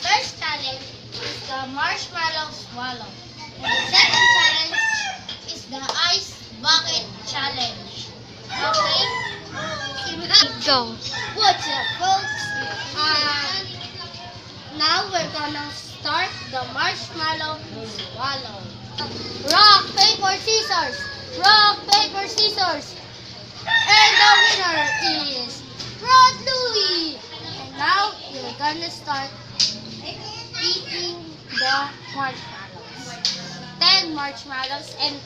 first challenge is the marshmallow swallow. And the second challenge is the ice bucket challenge. Okay? Go. What's up, folks? Now we're gonna start the marshmallow swallow. Rock, paper, scissors. Rock, paper, scissors. And the winner is Rod Louie. And now you're gonna start eating the marshmallows. 10 marshmallows, and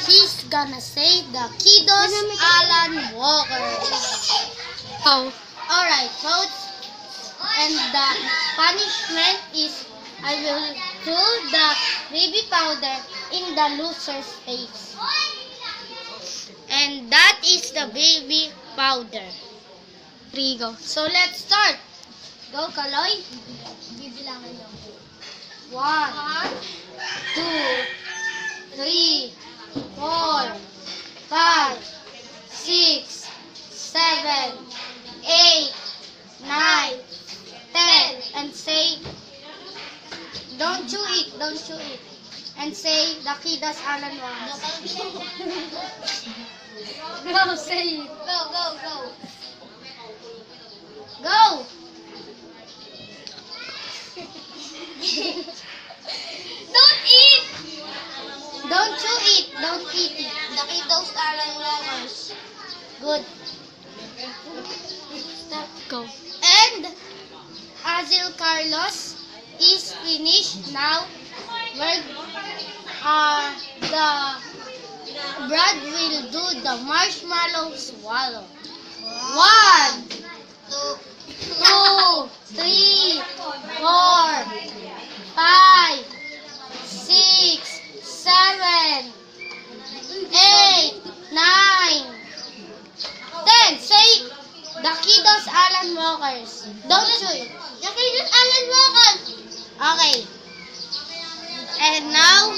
she's gonna say the Kiddos Alan Walker. Go. Alright, folks. And the punishment is I will do the baby powder in the loser's face. And that is the baby powder. 3, go. So let's start. Go, Kaloy. Bibilangan niyo. 1, 2, 3, 4, 5, 6, 7, 8, 9, 10. And say, don't chew it, don't chew it. And say, the Kiddos Alan Walker. Go, say it. Go, go, go. Go! Don't eat! Don't chew it. Don't eat it. The Kiddos Alan Walkers. Good. Stop. Go. And Azil Carlos is finished now. Where the Brad will do the marshmallow swallow. 1, 2, 3, 4, 5, 6, 7, 8, 9, 10. Say the Kiddos Alan Walkers. Don't chew it. The Kiddos Alan Walkers. Okay. And now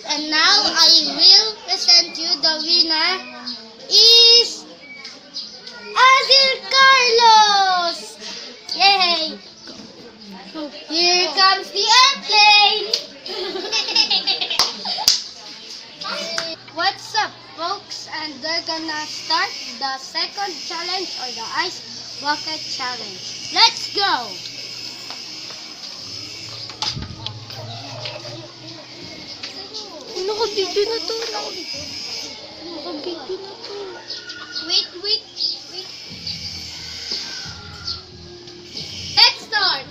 I will present you the winner is Azil Carlos. Yay! Here comes the airplane. What's up, folks? And we're gonna start the second challenge, or the ice bucket challenge. Let's go! Nakabidyo na to. Nakabidyo na to. Wait. Let's start.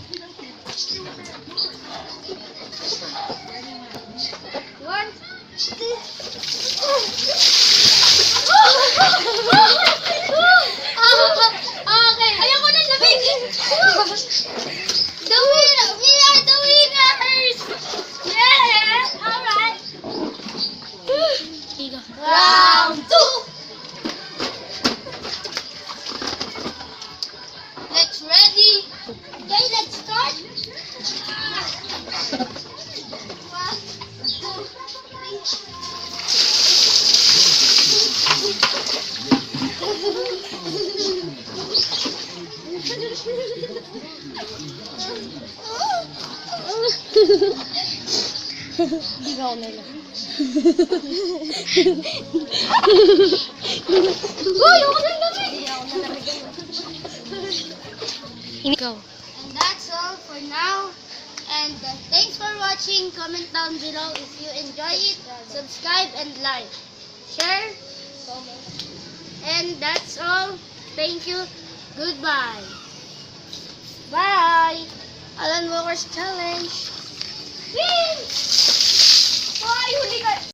1, 2. Okay. Ayoko na lamig. The winner. We are the winners. Yeah. All right. Go. Round 2. Let's ready. Okay, let's start. 1, 2. Hindi ka ako nila. Uy, ako na lamig. Go. And that's all for now. And thanks for watching. Comment down below if you enjoy it. Subscribe and like. Share. And that's all. Thank you. Goodbye. Bye. Alan Walker's Challenge. Woo! Ay, huli ka.